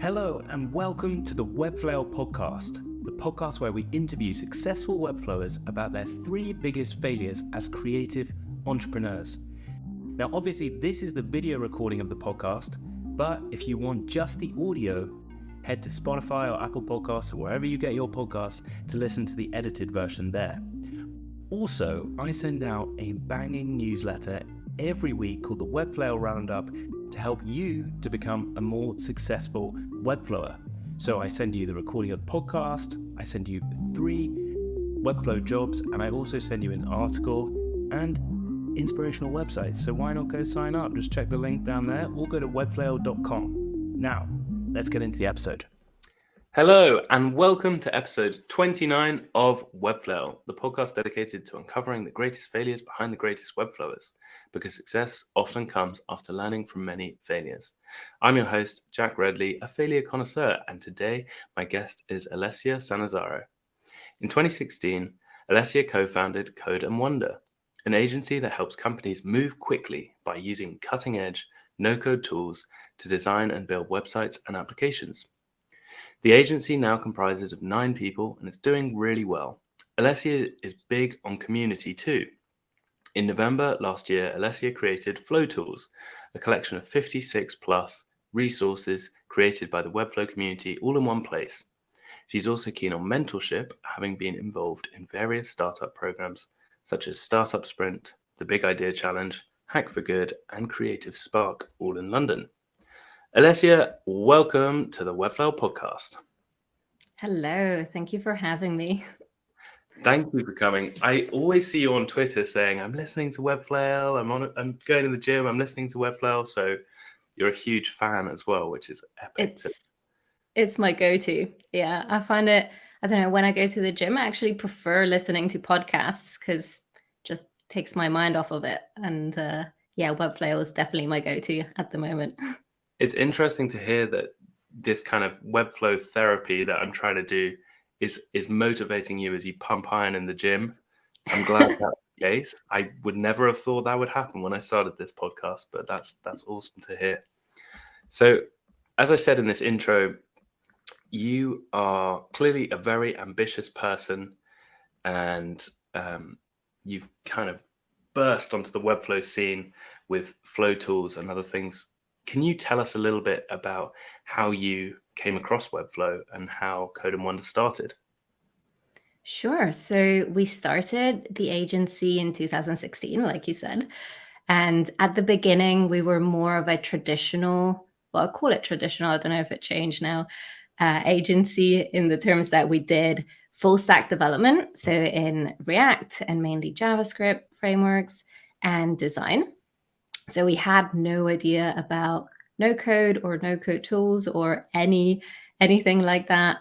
Hello and welcome to the Webflail podcast, the podcast where we interview successful Webflowers about their 3 biggest failures as creative entrepreneurs. Now, obviously, this is the video recording of the podcast, but if you want just the audio, head to Spotify or Apple Podcasts or wherever you get your podcasts to listen to the edited version there. Also, I send out a banging newsletter every week called the Webflail Roundup to help you to become a more successful Webflower. So I send you the recording of the podcast, I send you 3 Webflow jobs, and I also send you an article and inspirational websites. So why not go sign up? Just check the link down there or go to webflail.com. Now, let's get into the episode. Hello, and welcome to episode 29 of Webflail, the podcast dedicated to uncovering the greatest failures behind the greatest Webflowers, because success often comes after learning from many failures. I'm your host, Jack Redley, a failure connoisseur, and today my guest is Alessia Sannazzaro. In 2016, Alessia co-founded Code and Wonder, an agency that helps companies move quickly by using cutting-edge, no-code tools to design and build websites and applications. The agency now comprises of 9 people and it's doing really well. Alessia is big on community too. In November last year, Alessia created Flow Tools, a collection of 56 plus resources created by the Webflow community all in one place. She's also keen on mentorship, having been involved in various startup programs such as Startup Sprint, the Big Idea Challenge, Hack for Good, and Creative Spark, all in London. Alessia, welcome to the Webflow podcast. Hello, thank you for having me. Thank you for coming. I always see you on Twitter saying, I'm listening to Webflail, I'm going to the gym, I'm listening to Webflail. So you're a huge fan as well, which is epic. It's my go-to. Yeah, I find it, I don't know, when I go to the gym, I actually prefer listening to podcasts because it just takes my mind off of it. And yeah, Webflail is definitely my go-to at the moment. It's interesting to hear that this kind of Webflow therapy that I'm trying to do is motivating you as you pump iron in the gym. I'm glad that's the case. I would never have thought that would happen when I started this podcast, but that's awesome to hear. So, as I said in this intro, you are clearly a very ambitious person, and you've kind of burst onto the Webflow scene with Flow Tools and other things. Can you tell us a little bit about how you came across Webflow and how Code and Wonder started? Sure. So we started the agency in 2016, like you said. And at the beginning, we were more of a traditional, well, I call it traditional, I don't know if it changed now, agency in the terms that we did full stack development. So in React and mainly JavaScript frameworks and design. So we had no idea about no code or no code tools or anything like that.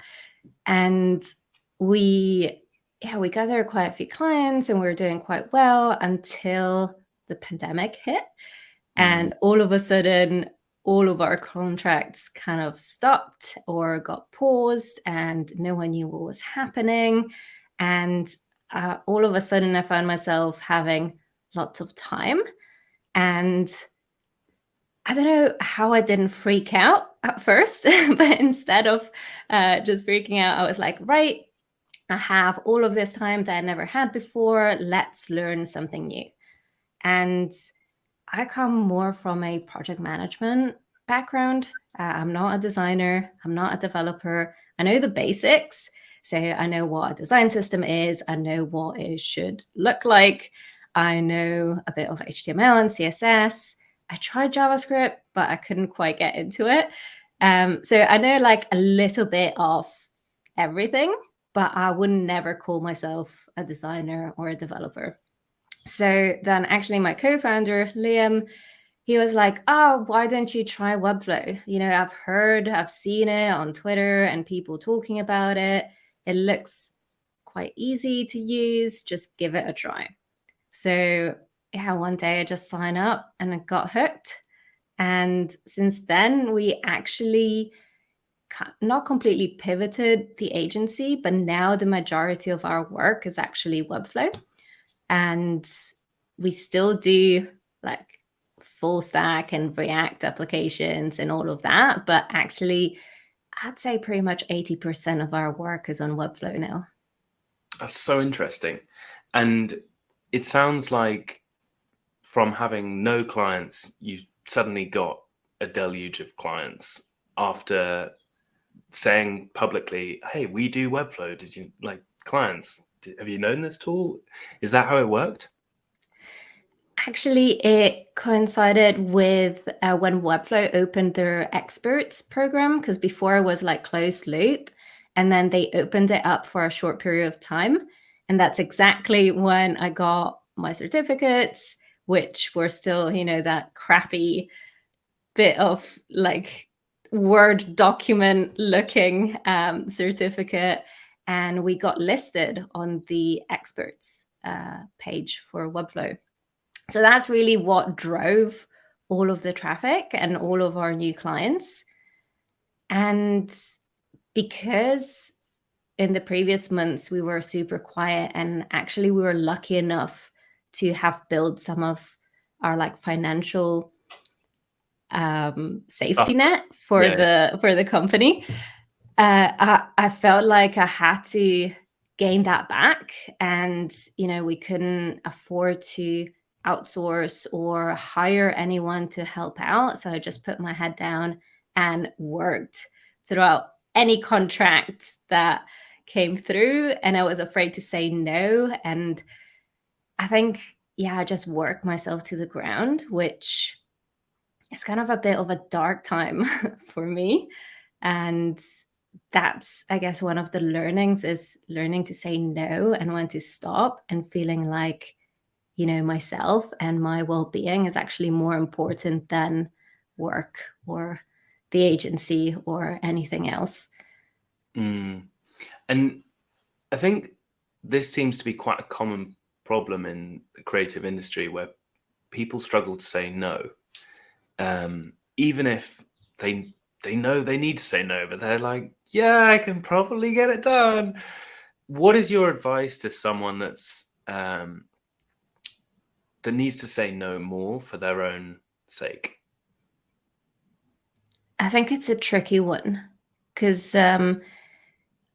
And we gathered quite a few clients and we were doing quite well until the pandemic hit. And all of a sudden, all of our contracts kind of stopped or got paused and no one knew what was happening. And all of a sudden, I found myself having lots of time. And I don't know how I didn't freak out at first, but instead of just freaking out, I was like, right, I have all of this time that I never had before. Let's learn something new. And I come more from a project management background. I'm not a designer. I'm not a developer. I know the basics. So I know what a design system is. I know what it should look like. I know a bit of HTML and CSS. I tried JavaScript, but I couldn't quite get into it. So I know like a little bit of everything, but I would never call myself a designer or a developer. So then actually my co-founder, Liam, he was like, oh, why don't you try Webflow? You know, I've seen it on Twitter and people talking about it. It looks quite easy to use. Just give it a try. So yeah, one day I just signed up and I got hooked. And since then, we actually not completely pivoted the agency, but now the majority of our work is actually Webflow. And we still do like full stack and React applications and all of that. But actually, I'd say pretty much 80% of our work is on Webflow now. That's so interesting. And it sounds like from having no clients, you suddenly got a deluge of clients after saying publicly, hey, we do Webflow. Did you like clients? Have you known this tool? Is that how it worked? Actually, it coincided with when Webflow opened their experts program, because before it was like closed loop, and then they opened it up for a short period of time. And that's exactly when I got my certificates, which were still, that crappy bit of like Word document looking certificate. And we got listed on the experts page for Webflow. So that's really what drove all of the traffic and all of our new clients. And because in the previous months we were super quiet, and actually we were lucky enough to have built some of our like financial safety net for the company. I felt like I had to gain that back, and we couldn't afford to outsource or hire anyone to help out. So I just put my head down and worked throughout any contract that came through, and I was afraid to say no. And I think, I just worked myself to the ground, which is kind of a bit of a dark time for me. And that's, I guess, one of the learnings is learning to say no and when to stop, and feeling like, myself and my well-being is actually more important than work or the agency or anything else. And I think this seems to be quite a common problem in the creative industry, where people struggle to say no, even if they know they need to say no, but they're like, yeah, I can probably get it done. What is your advice to someone that's that needs to say no more for their own sake? I think it's a tricky one, because on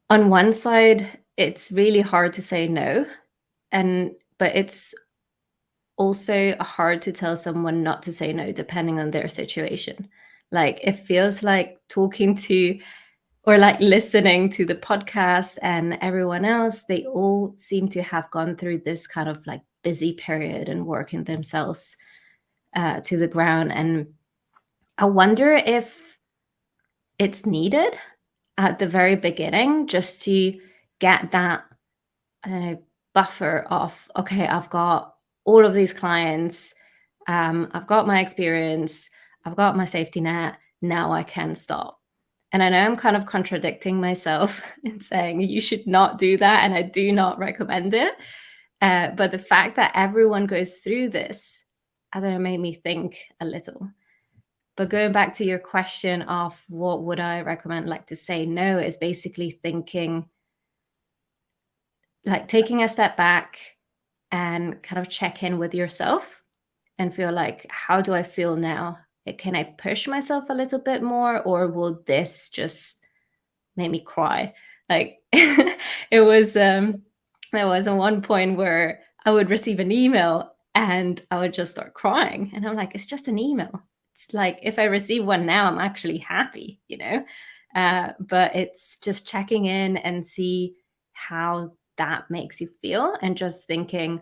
one side, it's really hard to say no, but it's also hard to tell someone not to say no, depending on their situation. Like, it feels like talking to or like listening to the podcast and everyone else, they all seem to have gone through this kind of like busy period and working themselves to the ground. And I wonder if it's needed at the very beginning, just to get that, I don't know, buffer of, okay, I've got all of these clients, I've got my experience, I've got my safety net, now I can stop. And I know I'm kind of contradicting myself in saying you should not do that, and I do not recommend it. But the fact that everyone goes through this, I don't know, made me think a little. But going back to your question of what would I recommend, like to say no, is basically thinking, like taking a step back and kind of check in with yourself and feel like, how do I feel now? Can I push myself a little bit more, or will this just make me cry? Like it was there was one point where I would receive an email and I would just start crying, and I'm like, it's just an email. It's like, if I receive one now, I'm actually happy, but it's just checking in and see how that makes you feel, and just thinking,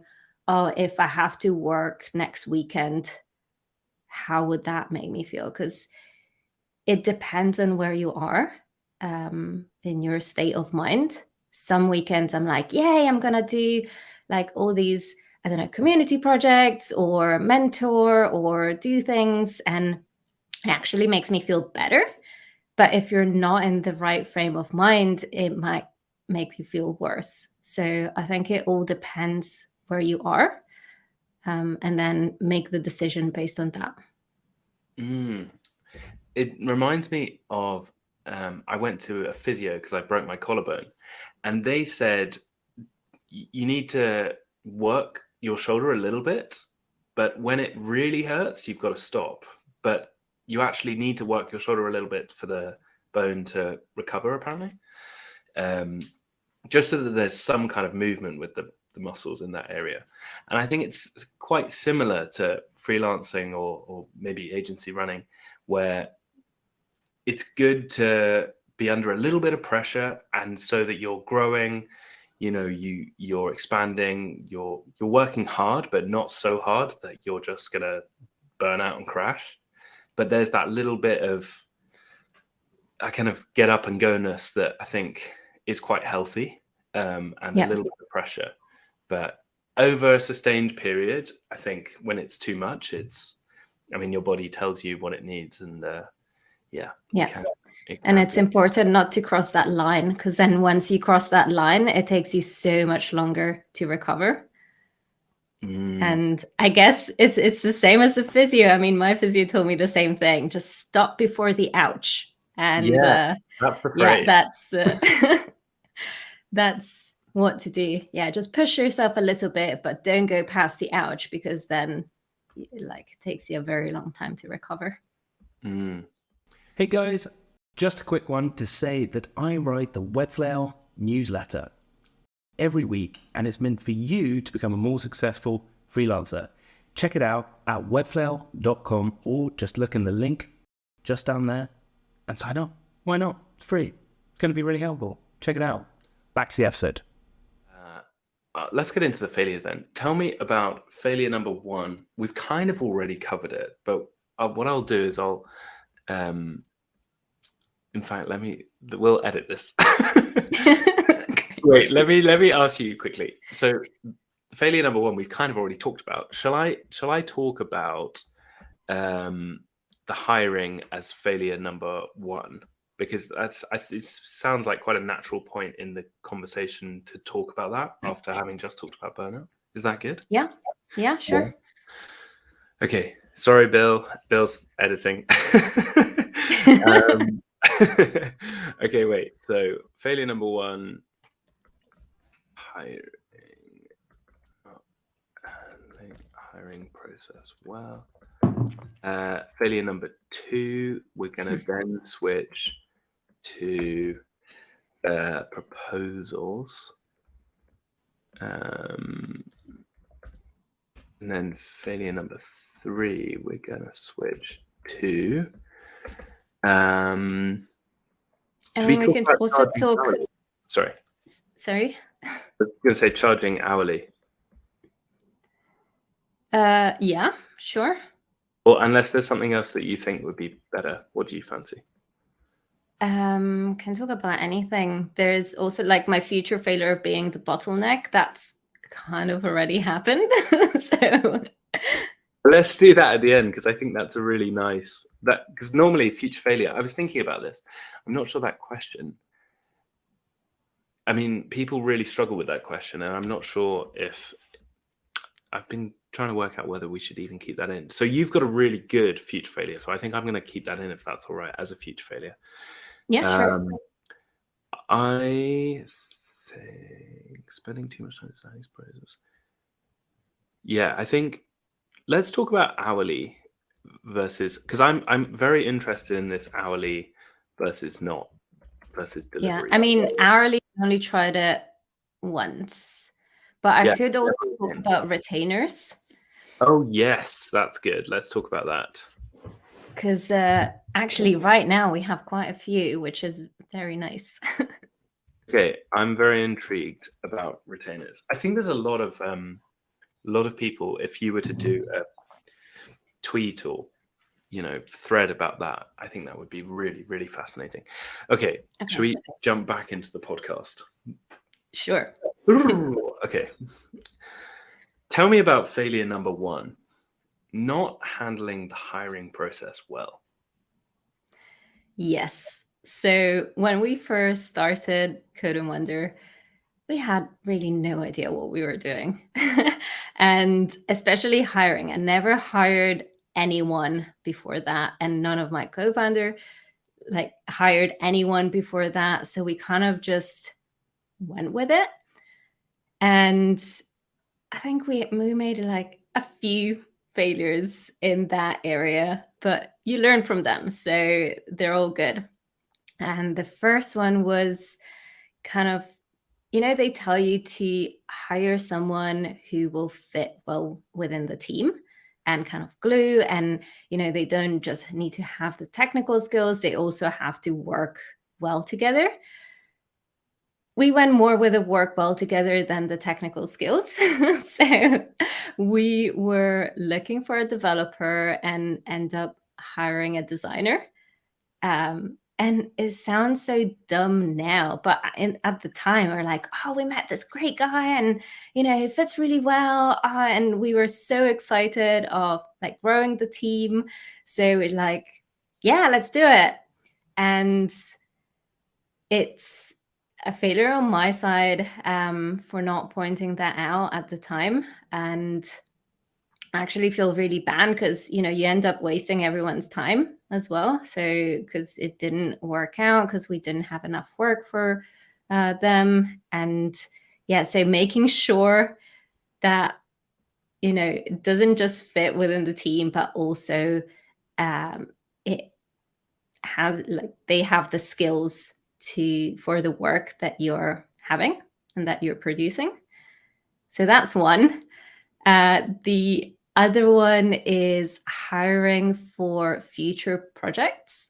oh, if I have to work next weekend, how would that make me feel? Because it depends on where you are in your state of mind. Some weekends I'm like, yay, I'm gonna do like all these, I don't know, community projects or mentor or do things, and it actually makes me feel better. But if you're not in the right frame of mind, it might make you feel worse. So I think it all depends where you are, and then make the decision based on that. It reminds me of I went to a physio because I broke my collarbone, and they said you need to work your shoulder a little bit, but when it really hurts, you've got to stop. But you actually need to work your shoulder a little bit for the bone to recover, apparently. Just so that there's some kind of movement with the muscles in that area. And I think it's quite similar to freelancing or maybe agency running, where it's good to be under a little bit of pressure, and so that you're growing, you're expanding, you're working hard, but not so hard that you're just gonna burn out and crash. But there's that little bit of a kind of get up and go-ness that I think is quite healthy, and a little bit of pressure. But over a sustained period, I think when it's too much, your body tells you what it needs, and and it's important not to cross that line, because then once you cross that line, it takes you so much longer to recover. And I guess it's the same as the physio. I mean, my physio told me the same thing: just stop before the ouch. And that's the phrase. That's what to do. Yeah, just push yourself a little bit, but don't go past the ouch, because then it takes you a very long time to recover. Hey guys, just a quick one to say that I write the Webflail newsletter every week, and it's meant for you to become a more successful freelancer. Check it out at webflail.com, or just look in the link just down there and sign up. Why not? It's free. It's going to be really helpful. Check it out. Back to the episode. Let's get into the failures then. Tell me about failure number 1. We've kind of already covered it, but what I'll do is in fact, we'll edit this. Wait, let me ask you quickly. So failure number 1, we've kind of already talked about. Shall I talk about the hiring as failure number 1? Because it sounds like quite a natural point in the conversation to talk about that after having just talked about burnout. Is that good? Yeah, sure. Yeah. Okay, sorry, Bill. Bill's editing. Okay, wait. So failure number 1, hiring process well. Failure number 2, we're going to then switch to proposals, and then failure number 3, we're going to switch to and we can also talk hourly? Sorry, I was going to say charging hourly. Yeah, sure. Or unless there's something else that you think would be better, what do you fancy? Can talk about anything. There's also my future failure of being the bottleneck. That's kind of already happened. So let's do that at the end, because I think that's a really nice, because normally future failure, I was thinking about this. I'm not sure that question. I mean, people really struggle with that question, and I'm not sure if I've been trying to work out whether we should even keep that in. So you've got a really good future failure. So I think I'm going to keep that in, if that's all right, as a future failure. Yeah, sure. I think spending too much time designing proposals. Yeah, I think let's talk about hourly versus, because I'm very interested in this hourly versus delivery. Yeah, I mean, hourly, I only tried it once, but I could also talk about retainers. Oh yes, that's good. Let's talk about that. Because actually right now we have quite a few, which is very nice. Okay, I'm very intrigued about retainers. I think there's a lot of people, if you were to do a tweet or thread about that, I think that would be really, really fascinating. Okay. Should we jump back into the podcast? Sure. Okay. Tell me about failure number 1, not handling the hiring process well. Yes. So when we first started Code and Wonder, we had really no idea what we were doing. And especially hiring. I never hired anyone before that. And none of my co-founder hired anyone before that. So we kind of just went with it. And I think we made a few failures in that area, but you learn from them. So they're all good. And the first one was kind of, they tell you to hire someone who will fit well within the team and kind of glue. And, they don't just need to have the technical skills, they also have to work well together. We went more with the work well together than the technical skills. So we were looking for a developer and end up hiring a designer. And it sounds so dumb now, but at the time, we're like, oh, we met this great guy, and he fits really well, and we were so excited of like growing the team. So we're like, yeah, let's do it. And it's a failure on my side for not pointing that out at the time, and I actually feel really bad because you end up wasting everyone's time as well. So because it didn't work out because we didn't have enough work for them, and yeah, so making sure that it doesn't just fit within the team, but also it has like they have the skills for the work that you're having and that you're producing. So that's one. The other one is hiring for future projects.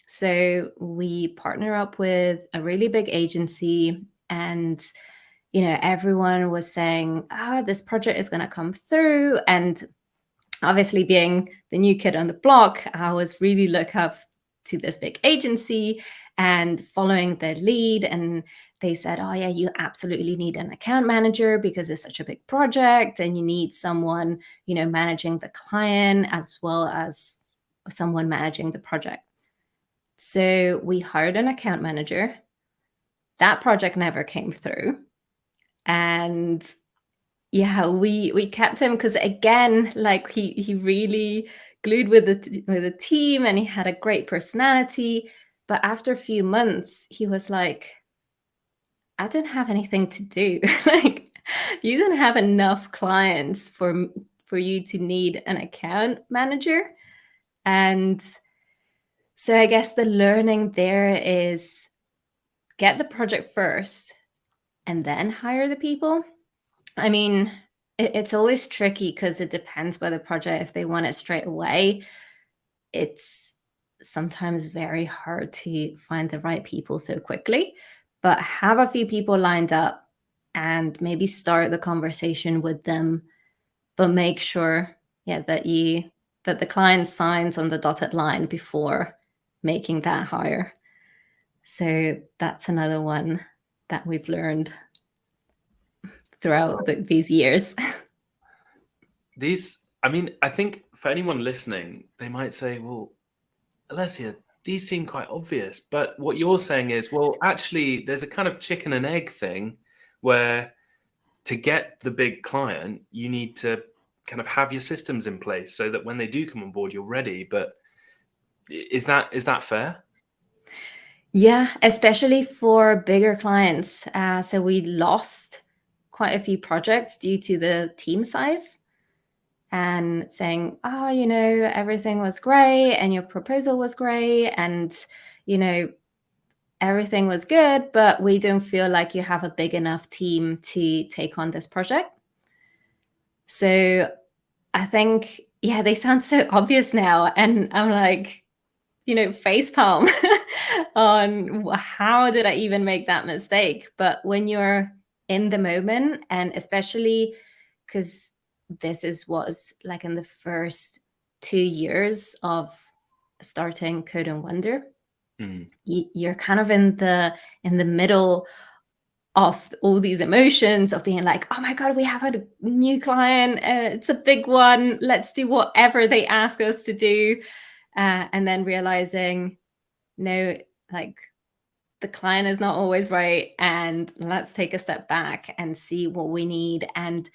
So we partner up with a really big agency, and everyone was saying, this project is going to come through. And obviously, being the new kid on the block, I was really look up to this big agency and following their lead. And they said, oh yeah, you absolutely need an account manager because it's such a big project, and you need someone, managing the client as well as someone managing the project. So we hired an account manager. That project never came through. And yeah, we kept him because, again, like he really glued with the team, and he had a great personality. But after a few months, he was like, I don't have anything to do. Like, you don't have enough clients for you to need an account manager. And so I guess the learning there is get the project first and then hire the people. I mean, it's always tricky because it depends by the project. If they want it straight away, it's sometimes very hard to find the right people so quickly. But have a few people lined up and maybe start the conversation with them, but make sure, that the client signs on the dotted line before making that hire. So that's another one that we've learned throughout these years. I think for anyone listening, they might say, well, Alessia, these seem quite obvious. But what you're saying is, well, actually, there's a kind of chicken and egg thing where to get the big client, you need to kind of have your systems in place so that when they do come on board, you're ready. But is that fair? Yeah, especially for bigger clients. So we lost quite a few projects due to the team size and saying, oh, everything was great and your proposal was great and, everything was good, but we don't feel like you have a big enough team to take on this project. So I think, yeah, they sound so obvious now. And I'm like, facepalm on how did I even make that mistake? But when you're in the moment, and especially because this was like in the first 2 years of starting Code and Wonder, you're kind of in the middle of all these emotions of being like, oh my God, we have a new client. It's a big one. Let's do whatever they ask us to do. And then realizing, no, like the client is not always right. And let's take a step back and see what we need. And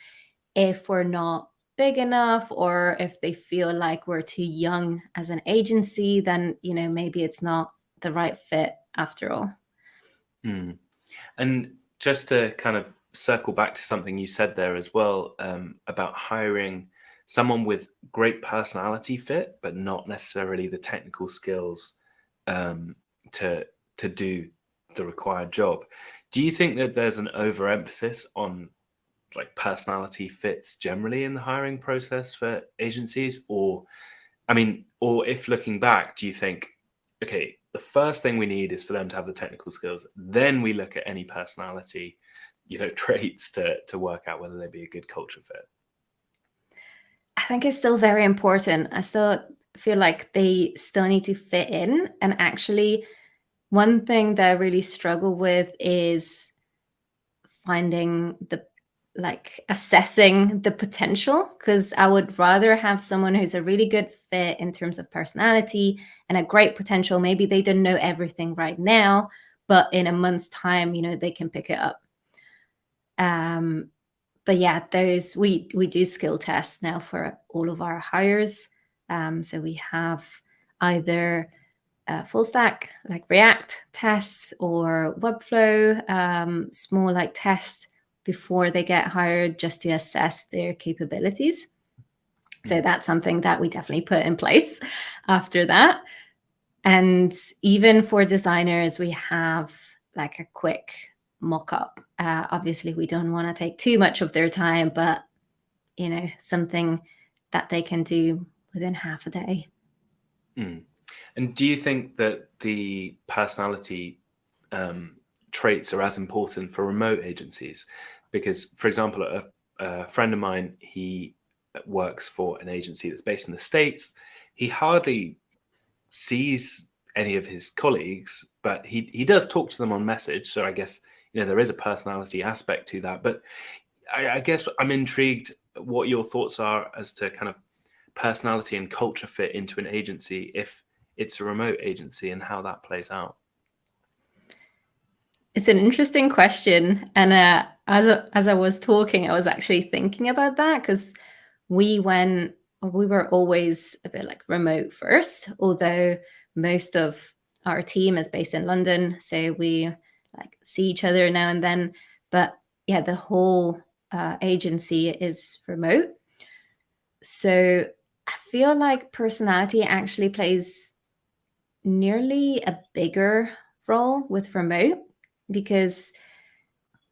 if we're not big enough, or if they feel like we're too young as an agency, then, maybe it's not the right fit after all. And just to kind of circle back to something you said there as well, about hiring someone with great personality fit, but not necessarily the technical skills to to do the required job. Do you think that there's an overemphasis on like personality fits generally in the hiring process for agencies? Or, I mean, or if looking back, do you think, okay, the first thing we need is for them to have the technical skills, then we look at any personality, traits to work out whether they'd be a good culture fit? I think it's still very important. I still feel like they still need to fit in. And actually, one thing that I really struggle with is finding assessing the potential, because I would rather have someone who's a really good fit in terms of personality and a great potential. Maybe they don't know everything right now, but in a month's time, they can pick it up. But yeah, we do skill tests now for all of our hires. So we have either full stack like React tests or Webflow, small like tests before they get hired, just to assess their capabilities. So that's something that we definitely put in place after that. And even for designers, we have like a quick mock-up. Obviously, we don't want to take too much of their time, but something that they can do within half a day. And do you think that the personality traits are as important for remote agencies? Because, for example, a friend of mine, he works for an agency that's based in the States. He hardly sees any of his colleagues, but he does talk to them on message. So I guess, there is a personality aspect to that. But I guess I'm intrigued what your thoughts are as to kind of personality and culture fit into an agency if it's a remote agency, and how that plays out. It's an interesting question. And as I was talking, I was actually thinking about that, because we were always a bit like remote first, although most of our team is based in London. So we like see each other now and then. But yeah, the whole agency is remote. So I feel like personality actually plays nearly a bigger role with remote, because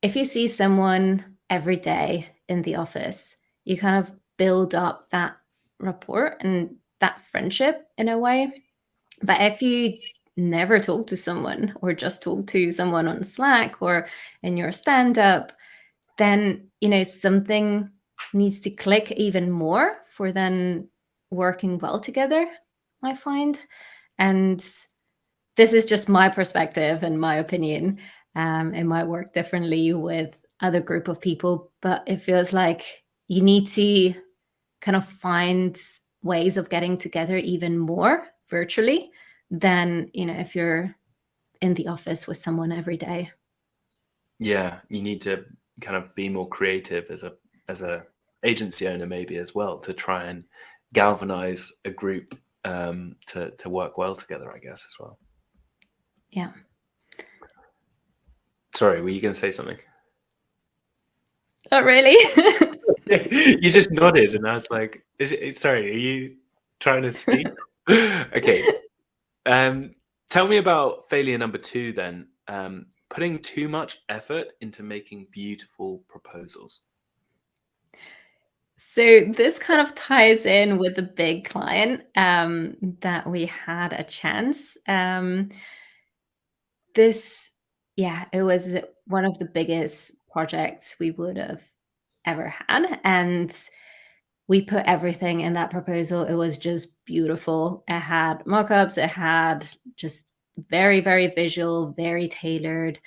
if you see someone every day in the office, you kind of build up that rapport and that friendship in a way. But if you never talk to someone, or just talk to someone on Slack or in your stand-up, then something needs to click even more for then working well together, I find. And this is just my perspective and my opinion. It might work differently with other group of people, but it feels like you need to kind of find ways of getting together even more virtually than if you're in the office with someone every day. Yeah, you need to kind of be more creative as a agency owner, maybe as well, to try and galvanize a group to work well together, I guess, as well. Yeah. Sorry, were you going to say something? Oh, really? You just nodded, and I was like, sorry, are you trying to speak? Okay. Tell me about failure number 2 then. Putting too much effort into making beautiful proposals. So this kind of ties in with the big client that we had a chance. It was one of the biggest projects we would have ever had. And we put everything in that proposal. It was just beautiful. It had mock-ups. It had just very, very visual, very tailored.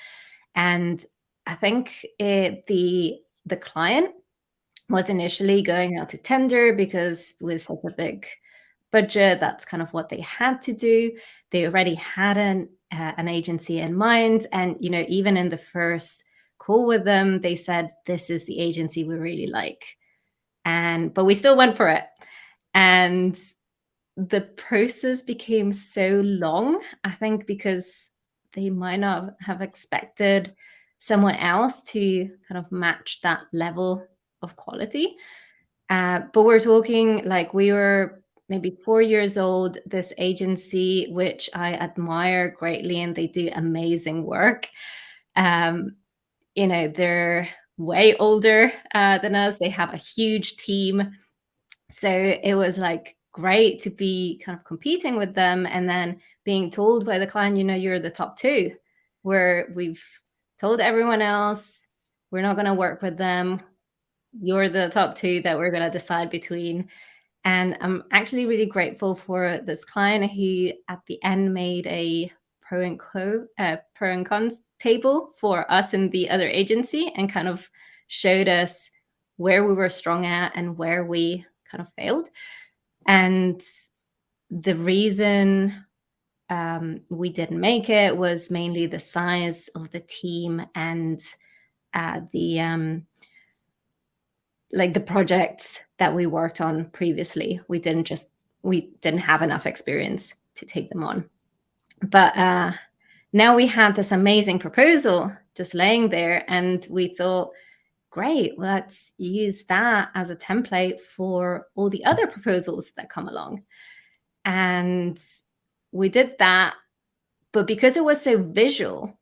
And I think the client was initially going out to tender, because with such a big budget, that's kind of what they had to do. They already had an agency in mind. And, even in the first call with them, they said, this is the agency we really like. But we still went for it. And the process became so long, I think, because they might not have expected someone else to kind of match that level of quality. But we're talking like we were maybe 4 years old, this agency, which I admire greatly, and they do amazing work. They're way older than us. They have a huge team. So it was like great to be kind of competing with them and then being told by the client, you're the top two, where we've told everyone else we're not going to work with them. You're the top two that we're going to decide between. And I'm actually really grateful for this client who at the end made a pro and cons table for us and the other agency, and kind of showed us where we were strong at and where we kind of failed. And the reason we didn't make it was mainly the size of the team and the projects that we worked on previously. We didn't have enough experience to take them on. But now we had this amazing proposal just laying there, and we thought, great, let's use that as a template for all the other proposals that come along. And we did that, but because it was so visual,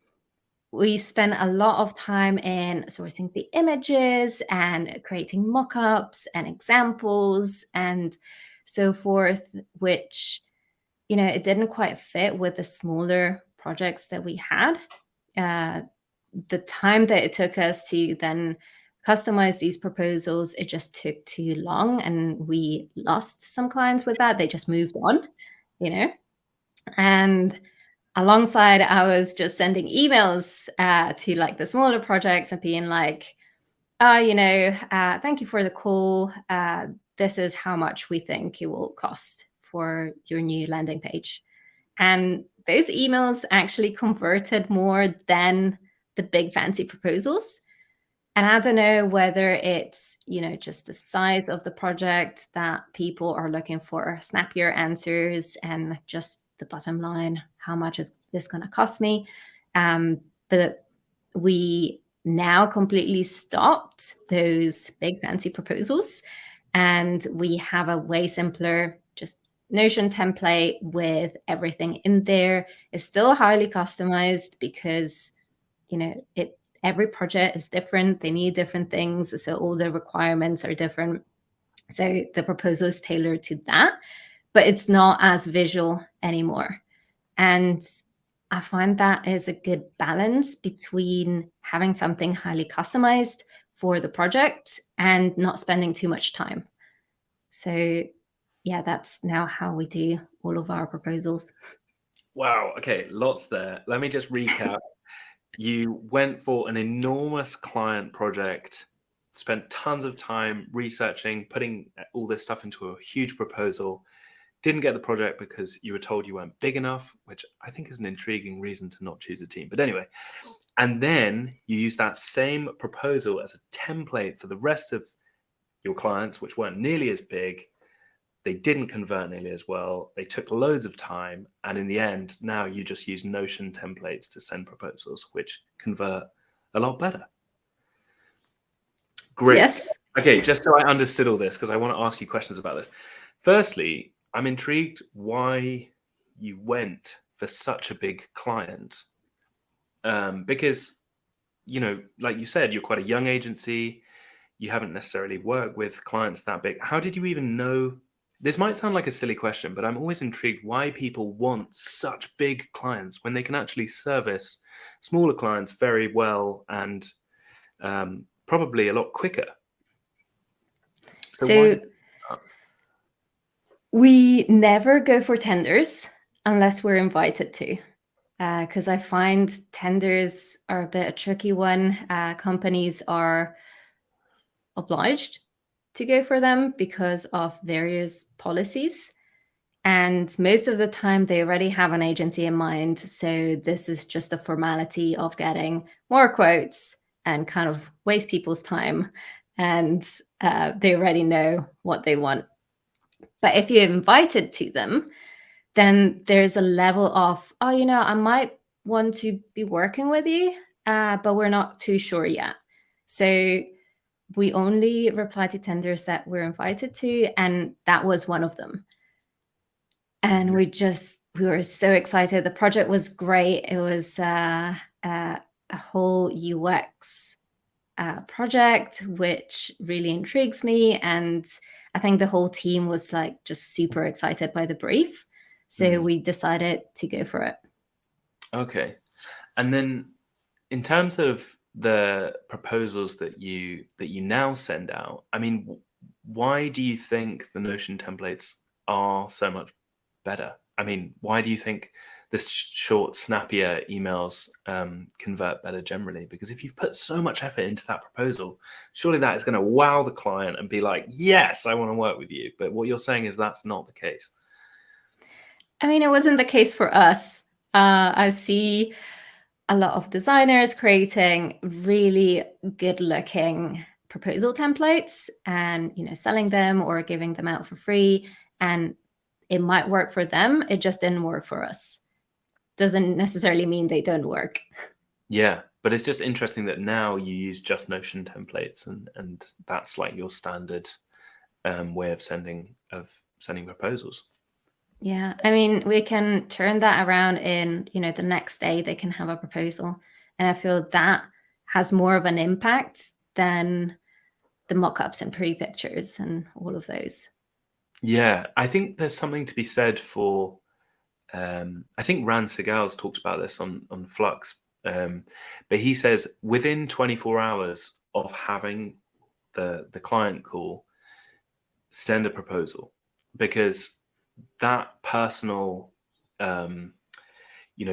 we spent a lot of time in sourcing the images and creating mock-ups and examples and so forth, which, it didn't quite fit with the smaller projects that we had. The time that it took us to then customize these proposals, it just took too long, and we lost some clients with that. They just moved on, and alongside, I was just sending emails to the smaller projects and being like, thank you for the call. This is how much we think it will cost for your new landing page. And those emails actually converted more than the big fancy proposals. And I don't know whether it's, just the size of the project that people are looking for snappier answers and just the bottom line, how much is this going to cost me? But we now completely stopped those big fancy proposals, and we have a way simpler just Notion template with everything in there. It's still highly customized because, every project is different. They need different things. So all the requirements are different. So the proposal is tailored to that, but it's not as visual anymore. And I find that is a good balance between having something highly customized for the project and not spending too much time. So yeah, that's now how we do all of our proposals. Wow. Okay. Lots there. Let me just recap. You went for an enormous client project, spent tons of time researching, putting all this stuff into a huge proposal, didn't get the project because you were told you weren't big enough, which I think is an intriguing reason to not choose a team. But anyway, and then you use that same proposal as a template for the rest of your clients, which weren't nearly as big. They didn't convert nearly as well. They took loads of time. And in the end, now you just use Notion templates to send proposals, which convert a lot better. Great. Yes. Okay, just so I understood all this, because I want to ask you questions about this. Firstly, I'm intrigued why you went for such a big client. Because, like you said, you're quite a young agency. You haven't necessarily worked with clients that big. How did you even know? This might sound like a silly question, but I'm always intrigued why people want such big clients when they can actually service smaller clients very well and probably a lot quicker. So we never go for tenders unless we're invited to, because I find tenders are a bit a tricky one. Companies are obliged to go for them because of various policies. And most of the time, they already have an agency in mind. So this is just a formality of getting more quotes and kind of waste people's time. And they already know what they want. But if you're invited to them, then there's a level of, I might want to be working with you, but we're not too sure yet. So we only reply to tenders that we're invited to, and that was one of them. And we were so excited. The project was great. It was a whole UX project, which really intrigues me. And I think the whole team was like just super excited by the brief. So we decided to go for it. Okay. And then in terms of the proposals that you now send out, I mean, why do you think the Notion templates are so much better? I mean, why do you think the short, snappier emails convert better generally? Because if you've put so much effort into that proposal, surely that is going to wow the client and be like, yes, I want to work with you. But what you're saying is that's not the case. I mean, it wasn't the case for us. I see a lot of designers creating really good looking proposal templates and, selling them or giving them out for free. And it might work for them. It just didn't work for us. Doesn't necessarily mean they don't work. Yeah, but it's just interesting that now you use just Notion templates, and that's like your standard way of sending proposals. Yeah, I mean, we can turn that around in, the next day they can have a proposal. And I feel that has more of an impact than the mock-ups and pre-pictures and all of those. Yeah, I think there's something to be said for, I think Rand Segal's talked about this on Flux, but he says within 24 hours of having the client call, send a proposal, because that personal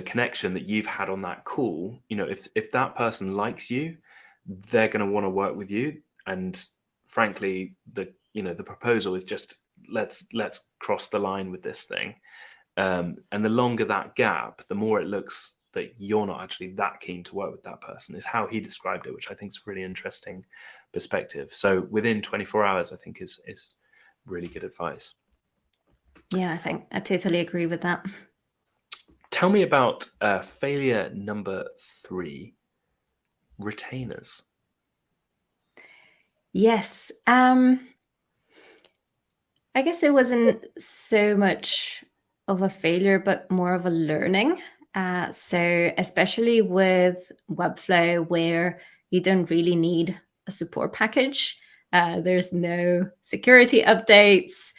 connection that you've had on that call, if that person likes you, they're going to want to work with you. And frankly, the proposal is just let's cross the line with this thing. And the longer that gap, the more it looks that you're not actually that keen to work with that person, is how he described it, which I think is a really interesting perspective. So within 24 hours, I think is really good advice. Yeah, I totally agree with that. Tell me about failure number 3, retainers. Yes. I guess it wasn't so much of a failure, but more of a learning. So especially with Webflow, where you don't really need a support package, there's no security updates,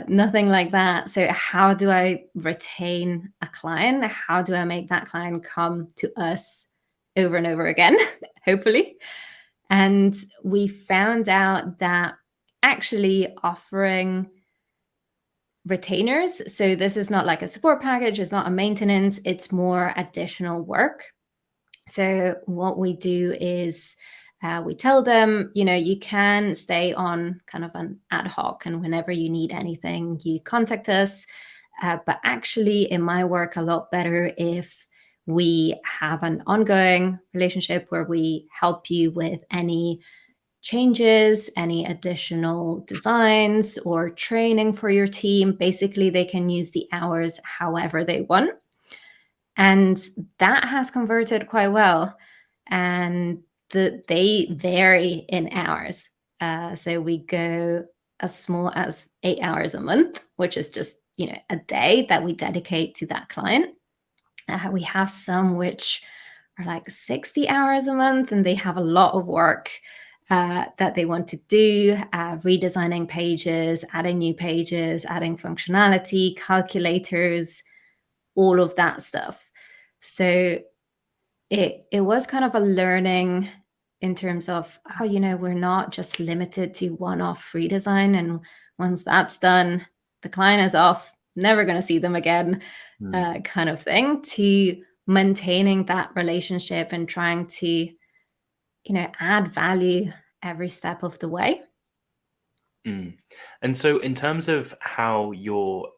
nothing like that. So how do I retain a client? How do I make that client come to us over and over again, hopefully? And we found out that actually offering retainers, so this is not like a support package, it's not a maintenance, it's more additional work. So what we do is we tell them, you can stay on kind of an ad hoc, and whenever you need anything, you contact us. But actually, it might work a lot better if we have an ongoing relationship where we help you with any changes, any additional designs or training for your team. Basically, they can use the hours however they want. And that has converted quite well. And they vary in hours. So we go as small as 8 hours a month, which is just, a day that we dedicate to that client. We have some which are like 60 hours a month, and they have a lot of work that they want to do, redesigning pages, adding new pages, adding functionality, calculators, all of that stuff. So it was kind of a learning in terms of, we're not just limited to one-off redesign, and once that's done, the client is off, never going to see them again, kind of thing, to maintaining that relationship and trying to, add value every step of the way. And so in terms of how your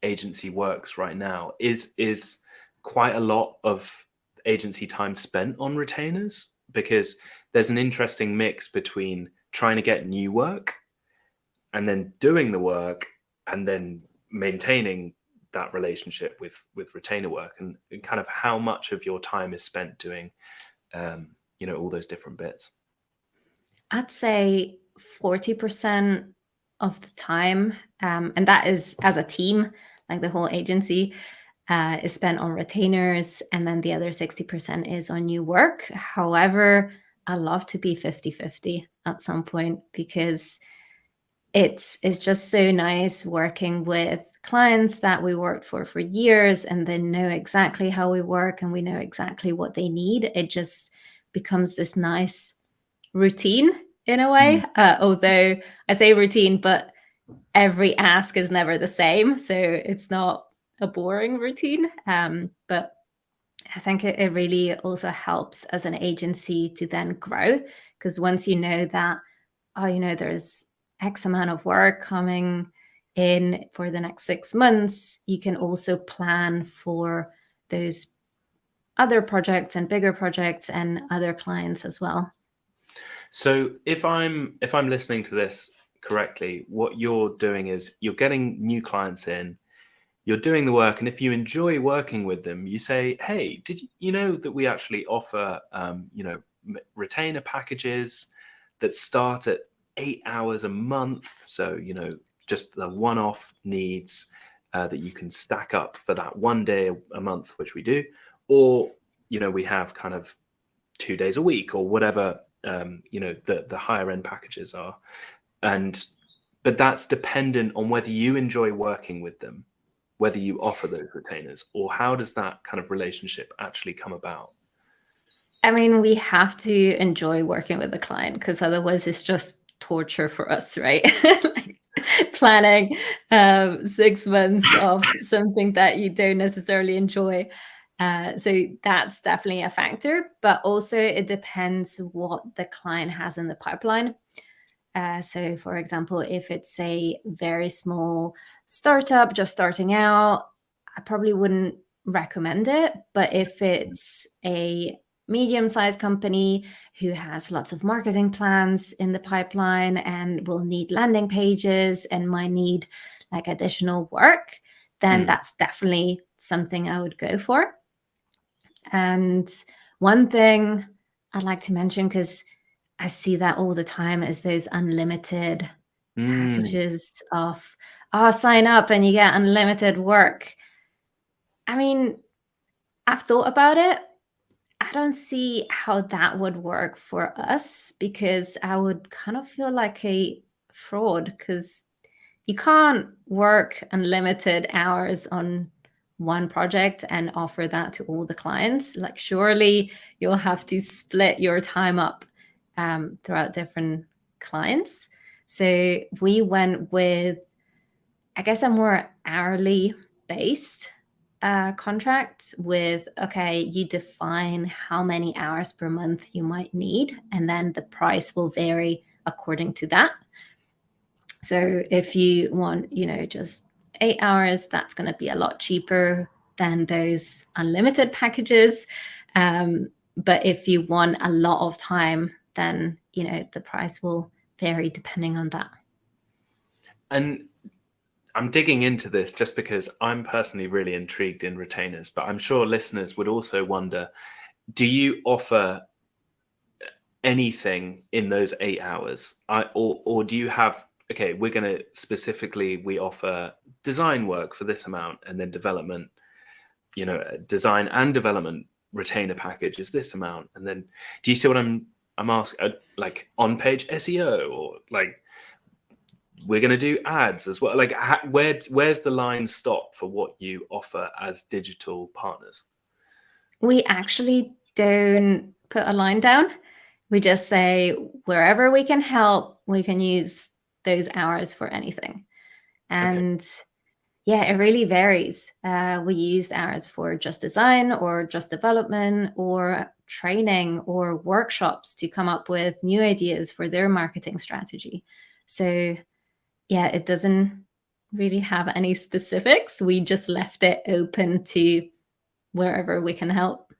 agency works right now, is quite a lot of agency time spent on retainers? Because there's an interesting mix between trying to get new work and then doing the work and then maintaining that relationship with retainer work, and kind of how much of your time is spent doing all those different bits. I'd say 40% of the time, and that is as a team, like the whole agency, is spent on retainers, and then the other 60% is on new work. However, I love to be 50-50 at some point, because it's just so nice working with clients that we worked for years, and they know exactly how we work and we know exactly what they need. It just becomes this nice routine in a way. Although I say routine, but every ask is never the same, so it's not a boring routine. But I think it really also helps as an agency to then grow, because once you know that, there's X amount of work coming in for the next 6 months, you can also plan for those other projects and bigger projects and other clients as well. So if I'm listening to this correctly, what you're doing is you're getting new clients in, you're doing the work, and if you enjoy working with them, you say, "Hey, did you know that we actually offer retainer packages that start at 8 hours a month? So just the one-off needs that you can stack up for that one day a month, which we do, or we have kind of 2 days a week or whatever." The higher end packages are, but that's dependent on whether you enjoy working with them, whether you offer those retainers, or how does that kind of relationship actually come about? I mean, we have to enjoy working with the client, because otherwise it's just torture for us, right? Like planning 6 months of something that you don't necessarily enjoy. So that's definitely a factor, but also it depends what the client has in the pipeline. So, for example, if it's a very small startup just starting out, I probably wouldn't recommend it. But if it's a medium-sized company who has lots of marketing plans in the pipeline and will need landing pages and might need like additional work, then that's definitely something I would go for. And one thing I'd like to mention, because I see that all the time, is those unlimited packages of, sign up and you get unlimited work. I mean, I've thought about it. I don't see how that would work for us, because I would kind of feel like a fraud, because you can't work unlimited hours on one project and offer that to all the clients. Like, surely you'll have to split your time up throughout different clients. So we went with, I guess, a more hourly based contract with, okay, you define how many hours per month you might need, and then the price will vary according to that. So if you want, just 8 hours, that's going to be a lot cheaper than those unlimited packages. But if you want a lot of time, then, the price will vary depending on that. And I'm digging into this just because I'm personally really intrigued in retainers, but I'm sure listeners would also wonder, do you offer anything in those 8 hours? Or do you have, okay, we offer design work for this amount, and then development, design and development retainer package is this amount. And then, do you see what I'm asking? Like on-page SEO, or like we're going to do ads as well? Like, where's the line stop for what you offer as digital partners? We actually don't put a line down. We just say wherever we can help, we can use those hours for anything. And yeah, it really varies. We use hours for just design or just development or training or workshops to come up with new ideas for their marketing strategy. So yeah, it doesn't really have any specifics. We just left it open to wherever we can help.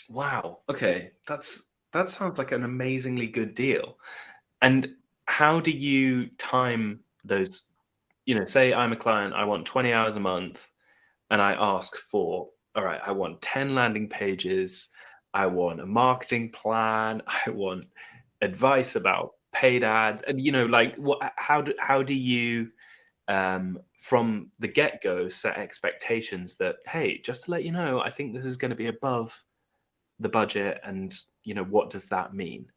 Wow. Okay. That sounds like an amazingly good deal. And how do you time those? Say I'm a client, I want 20 hours a month, and I ask for, all right, I want 10 landing pages, I want a marketing plan, I want advice about paid ad, and like how do you from the get-go set expectations that, hey, just to let you know, I think this is going to be above the budget, and what does that mean?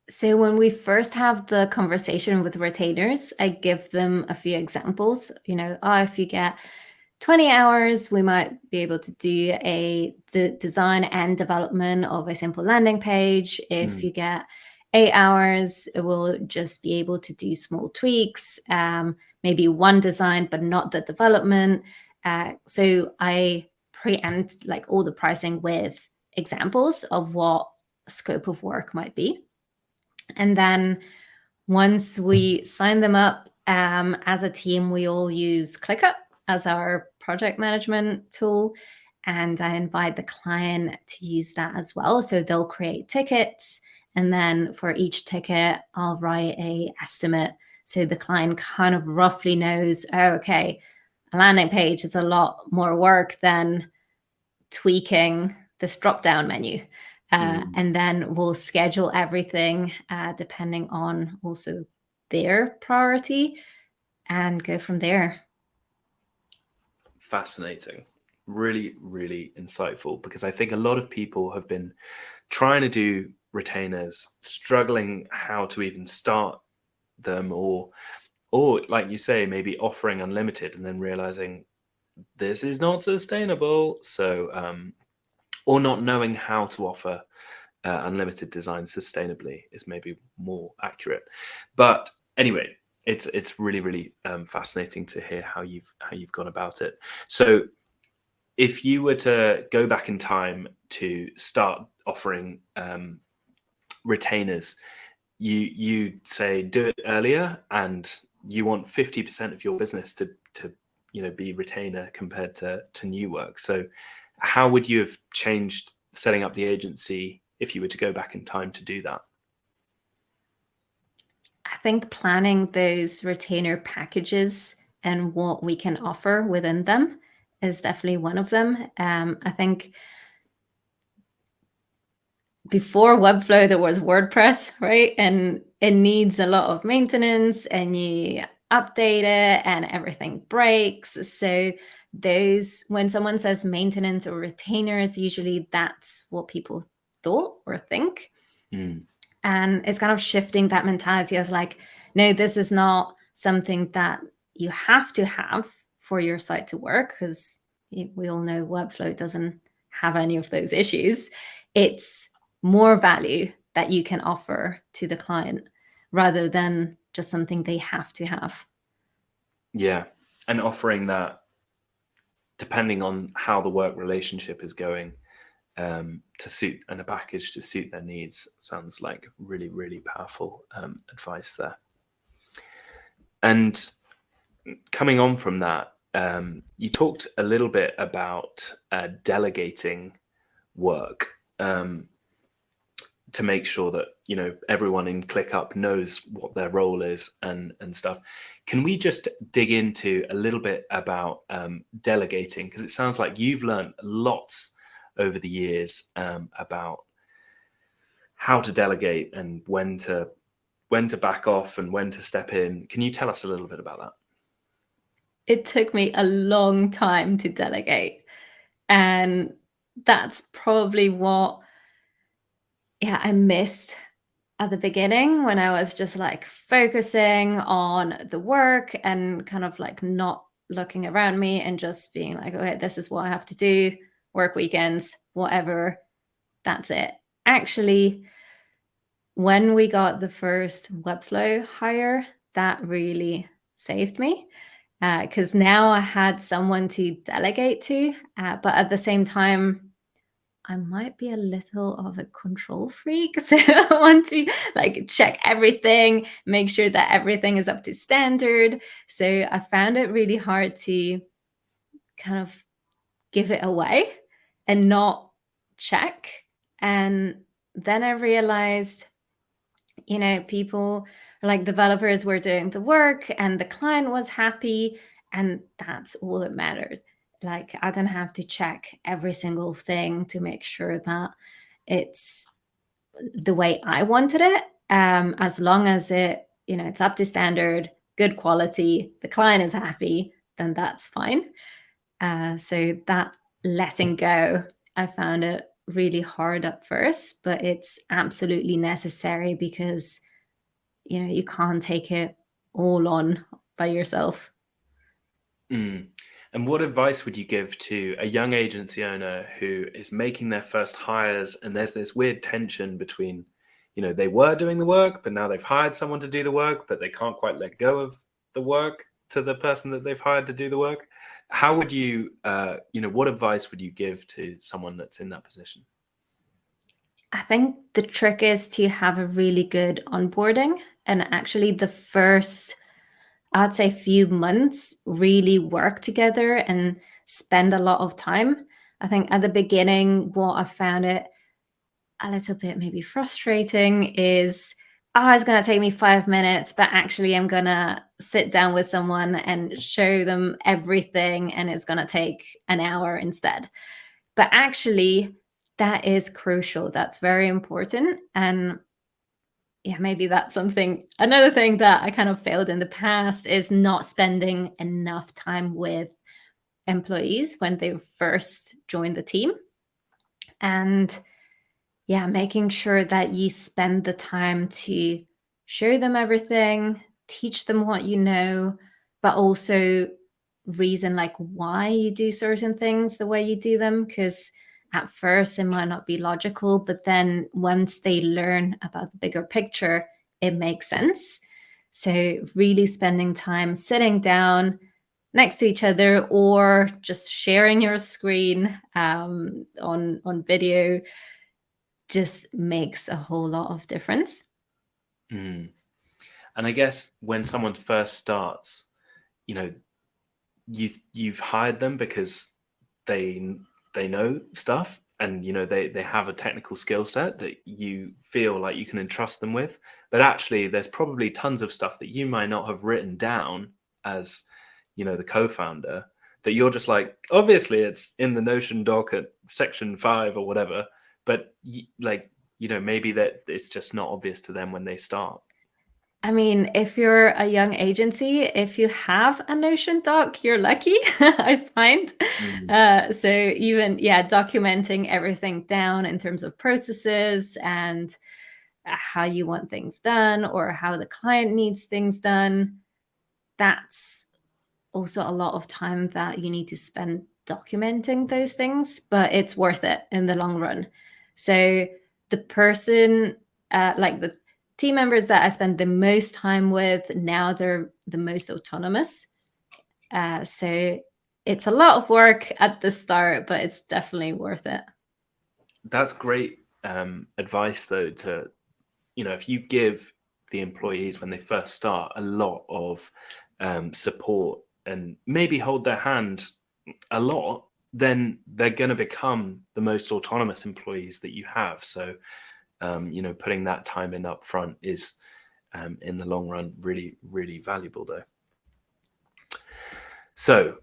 So when we first have the conversation with retainers, I give them a few examples. If you get 20 hours, we might be able to do the design and development of a simple landing page. If you get 8 hours, it will just be able to do small tweaks, maybe one design, but not the development. So I preempt like all the pricing with examples of what scope of work might be. And then once we sign them up, as a team, we all use ClickUp as our project management tool. And I invite the client to use that as well. So they'll create tickets. And then for each ticket, I'll write an estimate. So the client kind of roughly knows, oh, okay, a landing page is a lot more work than tweaking this drop-down menu. And then we'll schedule everything depending on also their priority and go from there. Fascinating. Really, really insightful, because I think a lot of people have been trying to do retainers, struggling how to even start them, or like you say, maybe offering unlimited and then realizing this is not sustainable. So, or not knowing how to offer unlimited design sustainably is maybe more accurate. But anyway, it's really, really fascinating to hear how you've gone about it. So if you were to go back in time to start offering retainers, you say do it earlier, and you want 50% of your business to be retainer compared to new work. So how would you have changed setting up the agency if you were to go back in time to do that? I think planning those retainer packages and what we can offer within them is definitely one of them. I think before Webflow, there was WordPress, right? And it needs a lot of maintenance, and you update it and everything breaks. So when someone says maintenance or retainers, usually that's what people thought or think. And it's kind of shifting that mentality as like, no, this is not something that you have to have for your site to work, because we all know Webflow doesn't have any of those issues. It's more value that you can offer to the client rather than just something they have to have. Yeah. And offering that depending on how the work relationship is going, to suit, and a package to suit their needs, sounds like really, really powerful advice there. And coming on from that, you talked a little bit about delegating work to make sure that everyone in ClickUp knows what their role is and stuff. Can we just dig into a little bit about delegating, because it sounds like you've learned lots over the years about how to delegate and when to back off and when to step in. Can you tell us a little bit about that? It took me a long time to delegate, and that's probably what I missed at the beginning, when I was just like focusing on the work and kind of like not looking around me and just being like, okay, this is what I have to do, work weekends, whatever, that's it. Actually, when we got the first Webflow hire, that really saved me, because now I had someone to delegate to, but at the same time, I might be a little of a control freak. So I want to like check everything, make sure that everything is up to standard. So I found it really hard to kind of give it away and not check. And then I realized, people, like developers, were doing the work and the client was happy, and that's all that mattered. Like, I don't have to check every single thing to make sure that it's the way I wanted it. As long as it's up to standard, good quality, the client is happy, then that's fine. So that letting go, I found it really hard at first, but it's absolutely necessary because you can't take it all on by yourself. Mm. And what advice would you give to a young agency owner who is making their first hires, and there's this weird tension between, they were doing the work, but now they've hired someone to do the work, but they can't quite let go of the work to the person that they've hired to do the work? How would you, what advice would you give to someone that's in that position? I think the trick is to have a really good onboarding, and actually the first, I'd say, few months really work together and spend a lot of time. I think at the beginning, what I found it a little bit maybe frustrating is, it's going to take me 5 minutes, but actually I'm going to sit down with someone and show them everything, and it's going to take an hour instead. But actually, that is crucial. That's very important. And yeah, maybe that's another thing that I kind of failed in the past is not spending enough time with employees when they first join the team. And yeah, making sure that you spend the time to show them everything, teach them what you know, but also reason like why you do certain things the way you do them. Because at first it might not be logical, but then once they learn about the bigger picture, it makes sense. So really spending time sitting down next to each other or just sharing your screen on video just makes a whole lot of difference. Mm. And I guess when someone first starts, you've hired them because they know stuff, and they have a technical skill set that you feel like you can entrust them with. But actually, there's probably tons of stuff that you might not have written down as the co-founder, that you're just like, obviously it's in the Notion doc at section 5 or whatever, but maybe that it's just not obvious to them when they start. I mean, if you're a young agency, if you have a Notion doc, you're lucky, I find. Mm. So even, documenting everything down in terms of processes and how you want things done or how the client needs things done, that's also a lot of time that you need to spend documenting those things, but it's worth it in the long run. So the person, like the team members that I spend the most time with, now they're the most autonomous. So it's a lot of work at the start, but it's definitely worth it. That's great advice, though, to, if you give the employees when they first start a lot of support and maybe hold their hand a lot, then they're going to become the most autonomous employees that you have. So, putting that time in up front is, in the long run, really, really valuable, though. So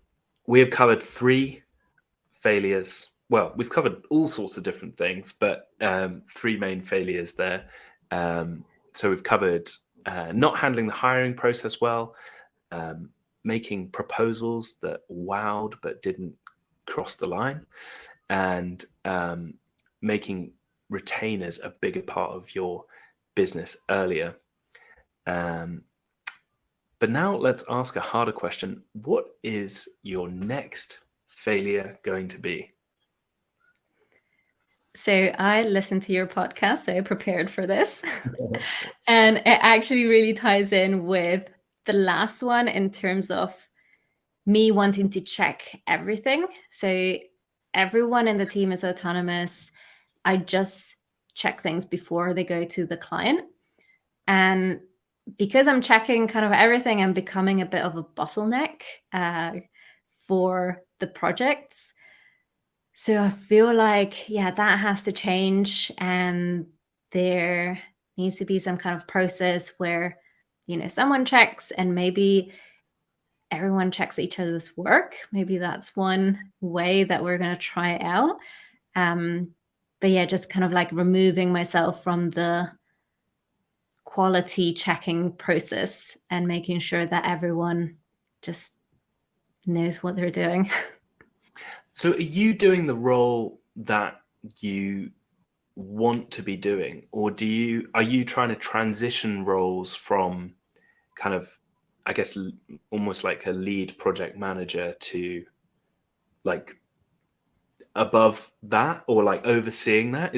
we have covered 3 failures. Well, we've covered all sorts of different things, but 3 main failures there. So we've covered not handling the hiring process well, making proposals that wowed but didn't cross the line, and making retainers a bigger part of your business earlier. But now let's ask a harder question. What is your next failure going to be? So I listened to your podcast, so I prepared for this. And it actually really ties in with the last one in terms of me wanting to check everything. So everyone in the team is autonomous. I just check things before they go to the client. And because I'm checking kind of everything, I'm becoming a bit of a bottleneck for the projects. So I feel like, that has to change. And there needs to be some kind of process where, someone checks and maybe everyone checks each other's work. Maybe that's one way that we're going to try it out. But just kind of like removing myself from the quality checking process and making sure that everyone just knows what they're doing. So are you doing the role that you want to be doing, or are you trying to transition roles from kind of, I guess, almost like a lead project manager to like above that, or like overseeing that?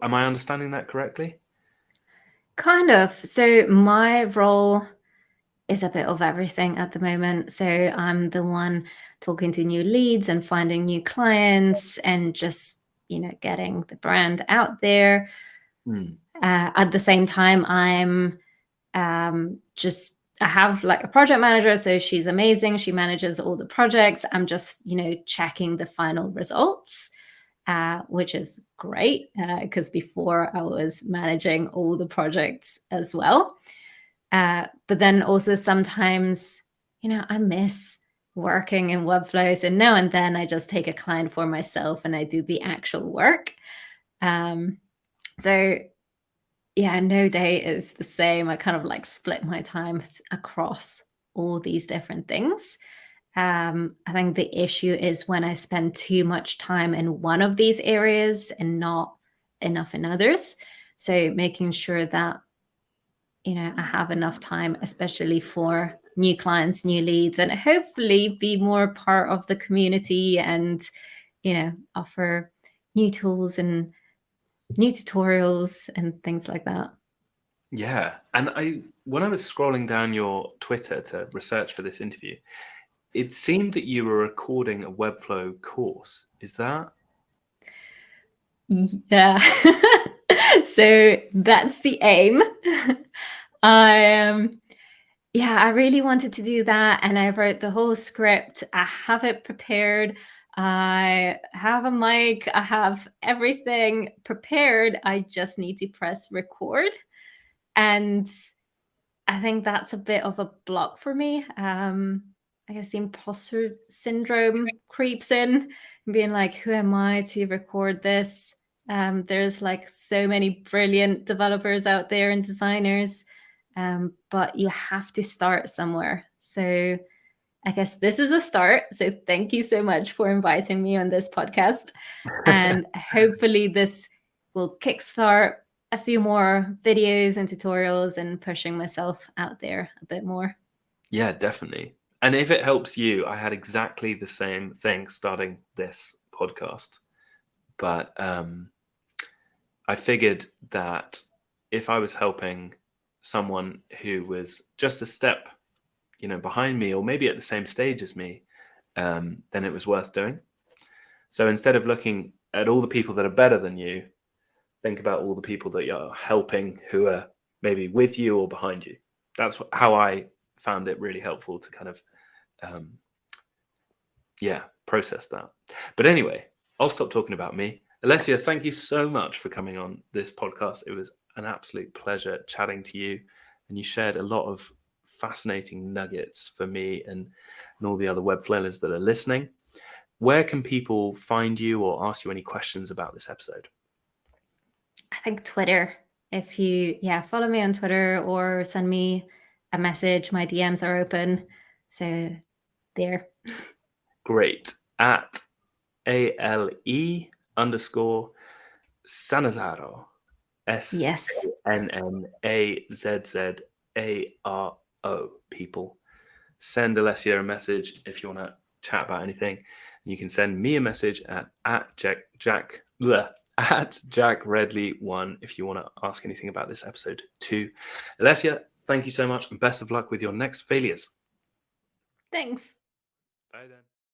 Am I understanding that correctly? Kind of. So my role is a bit of everything at the moment. So I'm the one talking to new leads and finding new clients and just, getting the brand out there. At the same time, I have like a project manager. So she's amazing. She manages all the projects. I'm just, checking the final results. Which is great because before I was managing all the projects as well. But then also sometimes, I miss working in Webflow. So now and then I just take a client for myself and I do the actual work. So yeah, no day is the same. I kind of like split my time across all these different things. I think the issue is when I spend too much time in one of these areas and not enough in others. So making sure that, I have enough time, especially for new clients, new leads, and hopefully be more part of the community and, offer new tools and new tutorials and things like that. Yeah. And when I was scrolling down your Twitter to research for this interview, it seemed that you were recording a Webflow course. Is that? Yeah. So that's the aim. I really wanted to do that, and I wrote the whole script. I have it prepared. I have a mic. I have everything prepared. I just need to press record. And I think that's a bit of a block for me. I guess the imposter syndrome creeps in, being like, who am I to record this? There's like so many brilliant developers out there and designers, but you have to start somewhere. So I guess this is a start. So thank you so much for inviting me on this podcast. And hopefully this will kickstart a few more videos and tutorials and pushing myself out there a bit more. Yeah, definitely. And if it helps you, I had exactly the same thing starting this podcast. But I figured that if I was helping someone who was just a step, behind me, or maybe at the same stage as me, then it was worth doing. So instead of looking at all the people that are better than you, think about all the people that you're helping who are maybe with you or behind you. That's how I found it really helpful to kind of, process that. But anyway, I'll stop talking about me. Alessia, thank you so much for coming on this podcast. It was an absolute pleasure chatting to you, and you shared a lot of fascinating nuggets for me and all the other Webflailers that are listening. Where can people find you or ask you any questions about this episode? I think Twitter. If you follow me on Twitter or send me a message, my DMs are open. So there. Great. At ALE_Sannazzaro. SANNAZZARO. People. Send Alessia a message if you want to chat about anything. You can send me a message at Jack Redley1 if you want to ask anything about this episode too. Alessia, thank you so much and best of luck with your next failures. Thanks. Bye then.